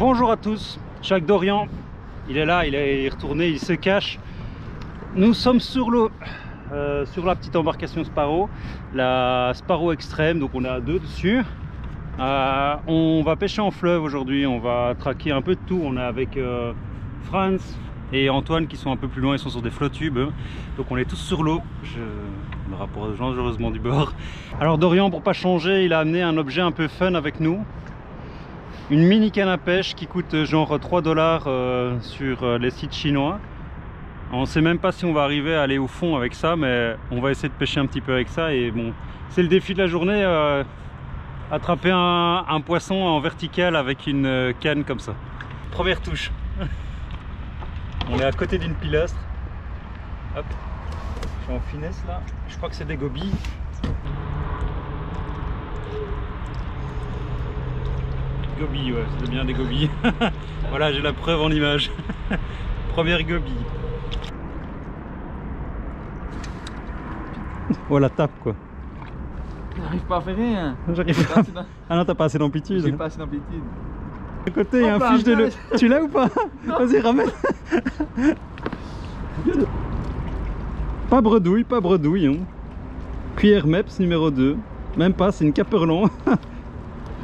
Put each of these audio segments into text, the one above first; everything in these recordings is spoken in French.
Bonjour à tous, Jacques Dorian, il est là, il est retourné, il se cache. Nous sommes sur l'eau, sur la petite embarcation Sparrow, la Sparrow Extreme, donc on est à deux dessus. On va pêcher en fleuve aujourd'hui, on va traquer un peu de tout. On est avec Franz et Antoine qui sont un peu plus loin, ils sont sur des flottubes. Donc on est tous sur l'eau, je me rapproche dangereusement du bord. Alors Dorian, pour pas changer, il a amené un objet un peu fun avec nous. Une mini canne à pêche qui coûte genre 3 $ sur les sites chinois. On sait même pas si on va arriver à aller au fond avec ça, mais on va essayer de pêcher un petit peu avec ça. Et bon, c'est le défi de la journée, attraper un poisson en vertical avec une canne comme ça. Première touche. On est à côté d'une pilastre. Hop, je suis en finesse là. Je crois que c'est des gobies. Gobies, ouais, c'est bien des gobies. Voilà, j'ai la preuve en image. Première gobie. Voilà, tape quoi. J'arrive pas à faire rien. J'arrive pas. Ah non, t'as pas assez d'amplitude. J'ai pas assez d'amplitude. À côté, il y a un fiche de l'eau. Tu l'as ou pas? Vas-y, ramène. Pas bredouille, pas bredouille. Hein. Cuillère Meps numéro 2. Même pas, c'est une caperlon.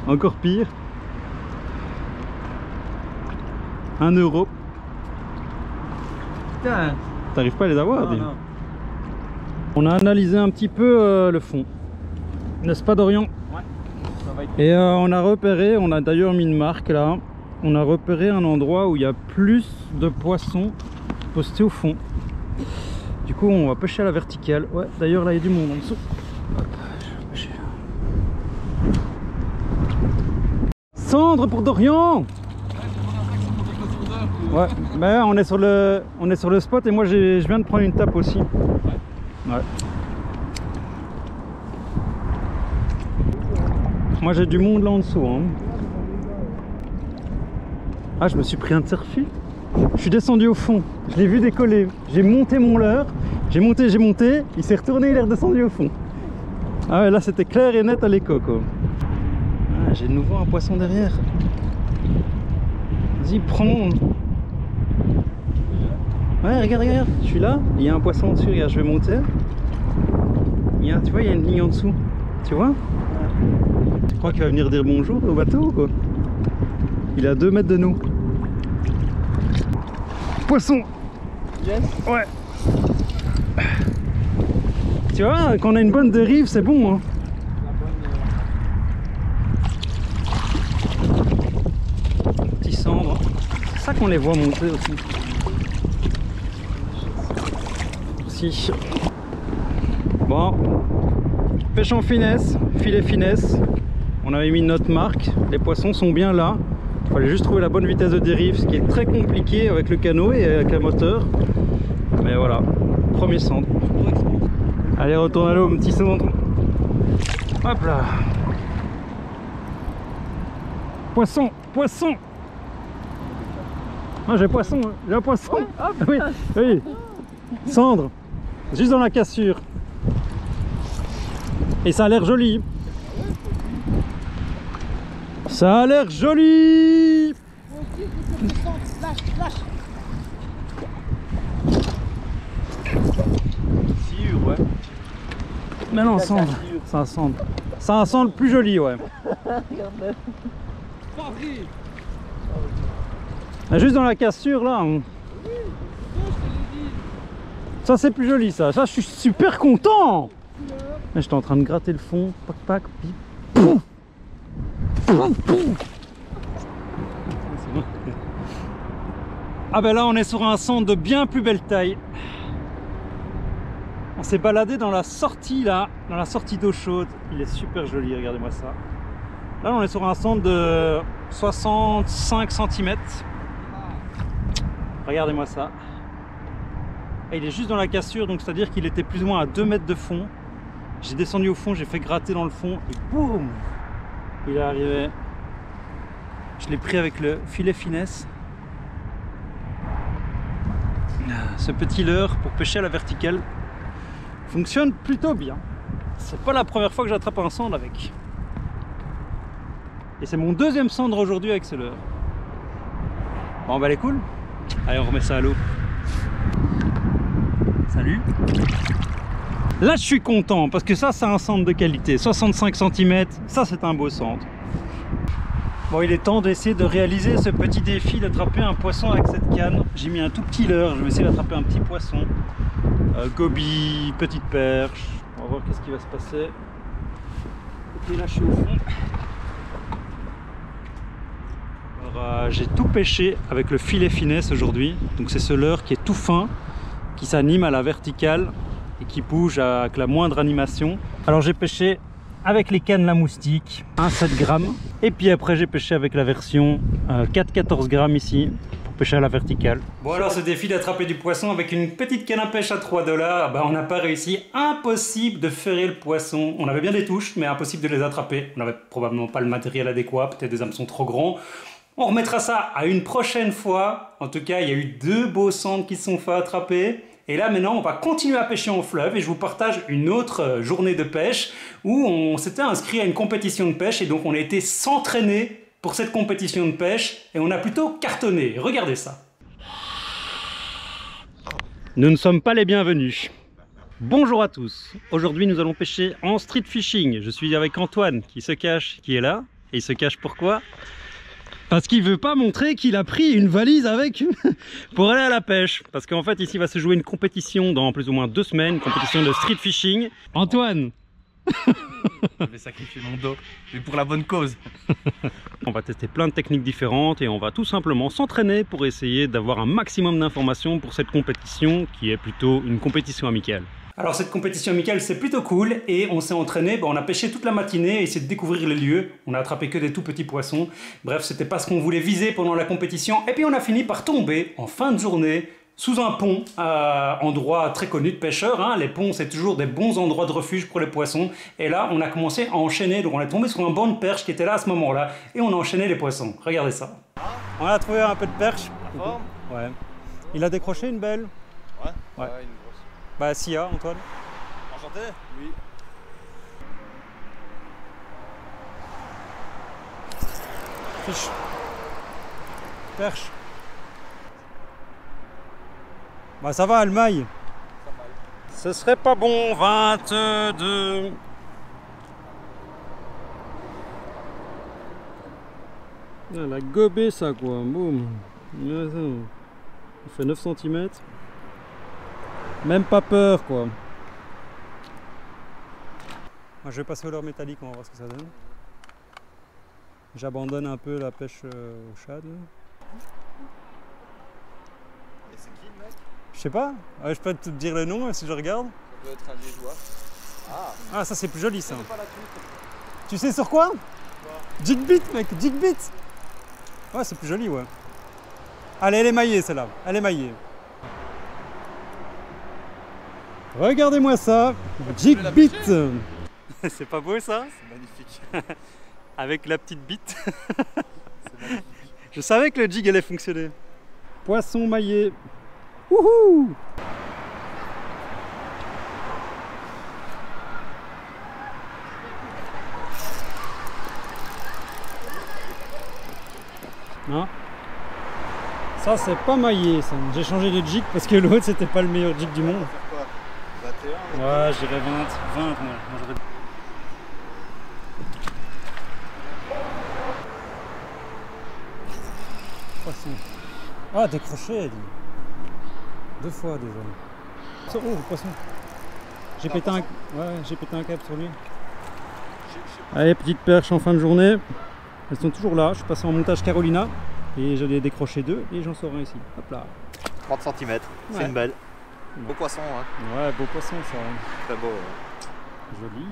Encore pire. 1 €. Putain. T'arrives pas à les avoir, Non, non. On a analysé un petit peu le fond. N'est-ce pas Dorian? Ouais. Ça va être... Et on a repéré, on a d'ailleurs mis une marque là. On a repéré un endroit où il y a plus de poissons postés au fond. Du coup on va pêcher à la verticale. Ouais, d'ailleurs là il y a du monde en dessous. Hop, je vais pêcher. Cendre pour Dorian! Ouais, ben on est sur le spot et moi je viens de prendre une tape aussi. Ouais. Moi j'ai du monde là en dessous. Hein. Ah, je me suis pris un tire-fil. Je suis descendu au fond. Je l'ai vu décoller. J'ai monté mon leurre. J'ai monté. Il s'est retourné, il est redescendu au fond. Ah ouais, là c'était clair et net à l'écho quoi. Ah, j'ai de nouveau un poisson derrière. Vas-y, prends. Ouais, regarde, je suis là, il y a un poisson dessus, regarde, je vais monter. Tu vois, il y a une ligne en dessous, tu vois? Tu crois qu'il va venir dire bonjour au bateau ou quoi? Il est à 2 mètres de nous. Poisson! Yes. Ouais. Tu vois, quand on a une bonne dérive, c'est bon. Hein. Petit cendre. C'est ça qu'on les voit monter aussi. Bon, pêche en finesse, filet finesse. On avait mis notre marque, les poissons sont bien là. Il fallait juste trouver la bonne vitesse de dérive, ce qui est très compliqué avec le canot et avec un moteur. Mais voilà, premier centre. Allez, retourne à l'eau, mon petit centre. Hop là. Poisson, poisson. Ah, j'ai poisson, j'ai un poisson. Ouais, hop. Oui, oui. Cendre. Juste dans la cassure. Et ça a l'air joli. Ça a l'air joli. Sûr, ouais. Mais non, cendre. C'est un cendre. C'est un cendre plus joli, ouais. Regarde-le. Juste dans la cassure, là. Ça c'est plus joli ça, je suis super content. J'étais en train de gratter le fond, pac, puis pouf, pouf, pouf. Ah ben là on est sur un centre de bien plus belle taille. On s'est baladé dans la sortie là, dans la sortie d'eau chaude. Il est super joli, regardez-moi ça. Là on est sur un centre de 65 cm. Regardez-moi ça. Et il est juste dans la cassure, donc c'est à dire qu'il était plus ou moins à 2 mètres de fond. J'ai descendu au fond, j'ai fait gratter dans le fond et boum, il est arrivé. Je l'ai pris avec le filet finesse. Ce petit leurre pour pêcher à la verticale fonctionne plutôt bien. C'est pas la première fois que j'attrape un cendre avec. Et c'est mon deuxième cendre aujourd'hui avec ce leurre. Bon bah elle est cool. Allez, on remet ça à l'eau. Salut. Là je suis content parce que ça c'est un centre de qualité. 65 cm, ça c'est un beau centre. Bon, il est temps d'essayer de réaliser ce petit défi d'attraper un poisson avec cette canne. J'ai mis un tout petit leurre, je vais essayer d'attraper un petit poisson. Goby, petite perche. On va voir qu'est-ce qui va se passer. Ok, là je suis au fond. Alors j'ai tout pêché avec le filet finesse aujourd'hui. Donc c'est ce leurre qui est tout fin, qui s'anime à la verticale et qui bouge avec la moindre animation. Alors j'ai pêché avec les cannes la moustique, 1,7 grammes. Et puis après j'ai pêché avec la version 4,14 grammes ici, pour pêcher à la verticale. Bon alors ce défi d'attraper du poisson avec une petite canne à pêche à 3 $, bah, on n'a pas réussi. Impossible de ferrer le poisson. On avait bien des touches, mais impossible de les attraper. On n'avait probablement pas le matériel adéquat, peut-être des hameçons trop grands. On remettra ça à une prochaine fois. En tout cas, il y a eu 2 beaux centres qui se sont fait attraper. Et là maintenant on va continuer à pêcher en fleuve et je vous partage une autre journée de pêche où on s'était inscrit à une compétition de pêche et donc on a été s'entraîner pour cette compétition de pêche et on a plutôt cartonné. Regardez ça. Nous ne sommes pas les bienvenus. Bonjour à tous. Aujourd'hui nous allons pêcher en street fishing. Je suis avec Antoine qui se cache, qui est là. Et il se cache pourquoi ? Parce qu'il veut pas montrer qu'il a pris une valise avec pour aller à la pêche. Parce qu'en fait ici va se jouer une compétition dans plus ou moins 2 semaines, une compétition de street fishing. Antoine. Je vais sacrifier mon dos, mais pour la bonne cause. On va tester plein de techniques différentes et on va tout simplement s'entraîner pour essayer d'avoir un maximum d'informations pour cette compétition qui est plutôt une compétition amicale. Alors cette compétition amicale c'est plutôt cool et on s'est entraîné, on a pêché toute la matinée et essayé de découvrir les lieux. On a attrapé que des tout petits poissons. Bref, c'était pas ce qu'on voulait viser pendant la compétition. Et puis on a fini par tomber en fin de journée sous un pont, endroit très connu de pêcheurs. Hein. Les ponts c'est toujours des bons endroits de refuge pour les poissons. Et là on a commencé à enchaîner, donc on est tombé sur un banc de perche qui était là à ce moment-là et on a enchaîné les poissons. Regardez ça. On a trouvé un peu de perche. Ouais. Il a décroché une belle. Ouais. Ouais. Bah Sia, Antoine. Enchanté. Oui. Fiche. Perche. Bah ça va, elle maille. Ce serait pas bon, 22. Elle a gobé ça quoi, boum. Il fait 9 cm. Même pas peur quoi. Moi, je vais passer au leurre métallique, on va voir ce que ça donne. J'abandonne un peu la pêche au shad. Et c'est qui le mec? Je sais pas, je peux te dire le nom si je regarde. Ça doit être un liégeois. Ah ça c'est plus joli ça. Pas la truite. Tu sais sur quoi? Jigbit mec, Jigbit. Ouais c'est plus joli ouais. Allez elle est maillée celle-là, elle est maillée. Regardez-moi ça, Jigbit. C'est pas beau ça? C'est magnifique. Avec la petite bite. C'est magnifique. Je savais que le jig allait fonctionner. Poisson maillé. Wouhou! Non? Ça c'est pas maillé ça. J'ai changé de jig parce que l'autre c'était pas le meilleur jig du monde. Quoi? 21? Ouais, je dirais 20 moi. Poisson. Ah, décroché, elle dit. 2 fois déjà. Oh, le poisson. J'ai pété un câble sur lui. Allez, petite perche en fin de journée. Elles sont toujours là. Je suis passé en montage Carolina et je l'ai décroché 2 et j'en sors un ici. Hop là. 30 cm, c'est une belle. Beau poisson, hein. Ouais, beau poisson ça. Très beau. Ouais. Joli.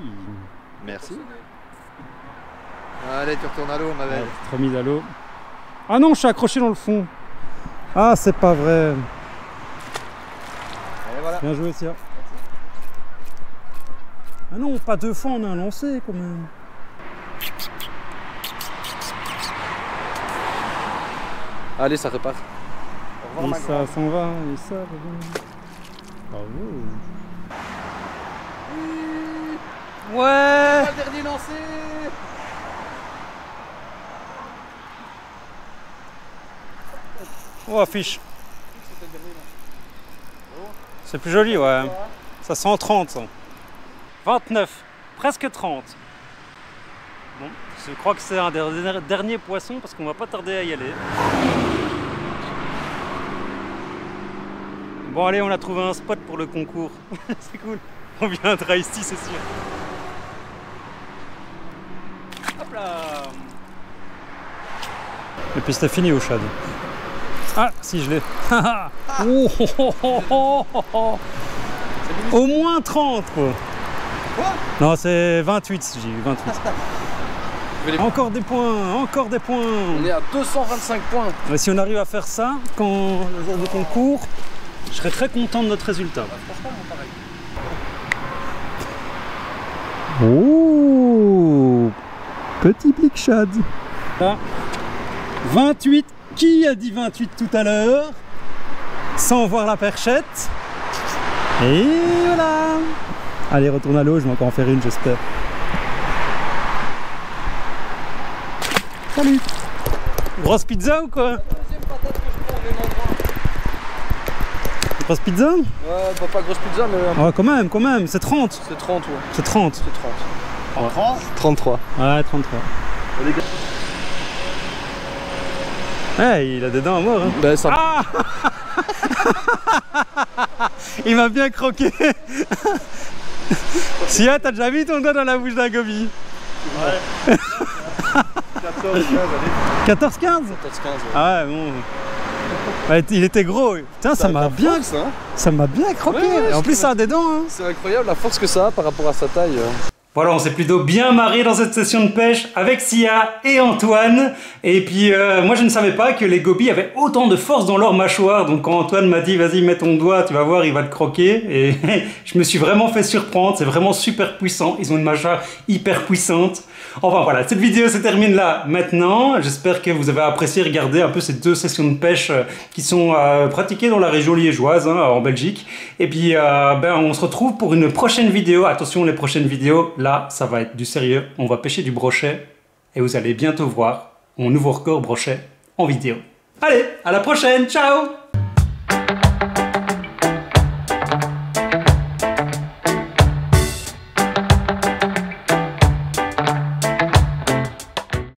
Merci. Allez, tu retournes à l'eau, ma belle. Ouais, remise à l'eau. Ah non, je suis accroché dans le fond. Ah, c'est pas vrai. Et voilà. Bien joué, Sia. Ah non, pas 2 fois on a un lancé quand même. Allez, ça repart. Au revoir, Et ça s'en va, et ça revient. Bravo. Ouais. Le dernier lancé. Oh, affiche. C'est plus joli, ouais. Ça sent 30. Ça. 29, presque 30. Bon, je crois que c'est un des derniers poissons parce qu'on va pas tarder à y aller. Bon, allez, on a trouvé un spot pour le concours. C'est cool. On viendra ici, c'est sûr. Hop là. Et puis c'était fini au Chad. Ah, si je l'ai. Oh, oh, oh, oh, oh, oh. Au moins 30 quoi. Quoi? Non, c'est 28, j'ai eu 28. Encore des points, encore des points. On est à 225 points. Et si on arrive à faire ça quand le jour du concours, je serais très content de notre résultat. Franchement, pareil. Oh, petit Big Shad. Là, 28. Qui a dit 28 tout à l'heure? Sans voir la perchette. Et voilà. Allez, retourne à l'eau, je vais encore en faire une, j'espère. Salut. Grosse pizza ou quoi? Deuxième patate que je prends au même endroit. Grosse pizza? Ouais, bah, pas grosse pizza, mais... Ouais, quand même, c'est 30. C'est 30, ouais. C'est 30. C'est 30. Ouais. 33. Ouais, 33. Les gars. Ouais, il a des dents à mort. Hein. Bah, ça... Ah. Il m'a bien croqué. Sia, t'as déjà mis ton doigt dans la bouche d'un goby? Ouais. 14-15, 14-15? 14-15, ouais. Ah ouais, bon. Ouais, il était gros. Putain, ça m'a bien, force, hein. ça m'a bien croqué. Ouais, Et en plus, ça a des dents. Hein. C'est incroyable la force que ça a par rapport à sa taille. Voilà, on s'est plutôt bien marré dans cette session de pêche avec Sia et Antoine. Et puis, moi, je ne savais pas que les gobies avaient autant de force dans leur mâchoire. Donc, quand Antoine m'a dit, vas-y, mets ton doigt, tu vas voir, il va te croquer. Et je me suis vraiment fait surprendre. C'est vraiment super puissant. Ils ont une mâchoire hyper puissante. Enfin, voilà, cette vidéo se termine là maintenant. J'espère que vous avez apprécié regarder un peu ces deux sessions de pêche qui sont pratiquées dans la région liégeoise, hein, en Belgique. Et puis, on se retrouve pour une prochaine vidéo. Attention, les prochaines vidéos, là, ça va être du sérieux. On va pêcher du brochet et vous allez bientôt voir mon nouveau record brochet en vidéo. Allez, à la prochaine, ciao!